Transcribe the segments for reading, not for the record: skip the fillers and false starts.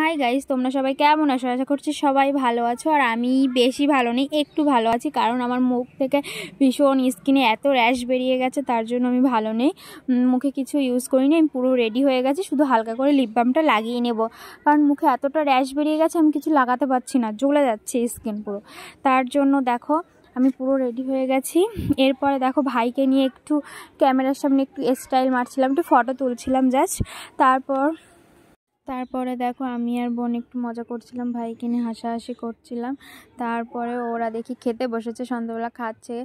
Hi guys, তোমরা সবাই কেমন আছো? আশা করছি সবাই ভালো আছো। আর আমি বেশি ভালো নেই, একটু ভালো আছি, কারণ আমার মুখ থেকে ভীষণ স্কিনে এত র্যাশ বেরিয়ে গেছে, তার জন্য আমি ভালো নেই। মুখে কিছু ইউজ করিনি, আমি পুরো রেডি হয়ে গেছি, শুধু হালকা করে লিপ বামটা লাগিয়ে নেব, কারণ মুখে এতটা র্যাশ বেরিয়ে গেছে আমি কিছু লাগাতে পারছি না, জ্বলে যাচ্ছে স্কিন পুরো। তার জন্য দেখো আমি পুরো রেডি হয়ে গেছি। এরপরে দেখো ভাইকে নিয়ে একটু ক্যামেরার সামনে একটু স্টাইল মারছিলাম, একটু ফটো তুলছিলাম জাস্ট। তারপরে দেখো আমি আর বোন একটু মজা করছিলাম, ভাইকে নিয়ে হাসাহাসি করছিলাম। তারপরে ওরা দেখি খেতে বসেছে, সন্ধ্যাবেলা খাচ্ছে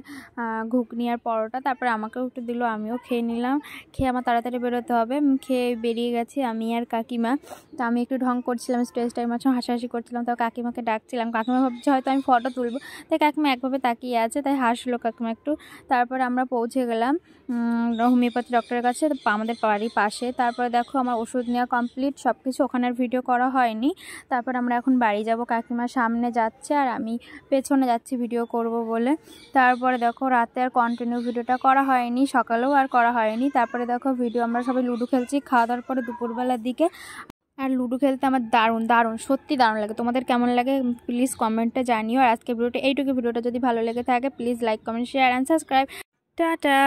ঘুগনি আর পরোটা। তারপরে আমাকেও একটু দিল, আমিও খেয়ে নিলাম। খেয়ে আমার তাড়াতাড়ি বেরোতে হবে, খেয়ে বেরিয়ে গেছি আমি আর কাকিমা। তো আমি একটু ঢং করছিলাম, স্টেজ টাইম আছে, হাসাহাসি করছিলাম। তো কাকিমাকে ডাকছিলাম, কাকিমা ভাবছে হয়তো আমি ফটো তুলবো, তাই কাকিমা একভাবে তাকিয়ে আছে, তাই হাসলো কাকিমা একটু। তারপরে আমরা পৌঁছে গেলাম হোমিওপ্যাথি ডক্টরের কাছে, আমাদের বাড়ির পাশে। তারপরে দেখো আমার ওষুধ নেওয়া কমপ্লিট, সব কিছু। ওখানে আর ভিডিও করা হয়নি। তারপর আমরা এখন বাড়ি যাব, কাকিমা সামনে যাচ্ছে আর আমি পেছনে যাচ্ছি ভিডিও করব বলে। তারপরে দেখো রাতে আর কন্টিনিউ ভিডিওটা করা হয়নি, সকালেও আর করা হয়নি। তারপরে দেখো ভিডিও আমরা সবাই লুডো খেলছি খাওয়া দাওয়ার পরে দুপুরবেলার দিকে। আর লুডো খেলতে আমার দারুণ দারুণ সত্যি দারুণ লাগে। তোমাদের কেমন লাগে প্লিজ কমেন্টে জানিও। আর আজকে ভিডিওটা এইটুকু। ভিডিওটা যদি ভালো লেগে থাকে please like, comment, share and subscribe. Tata.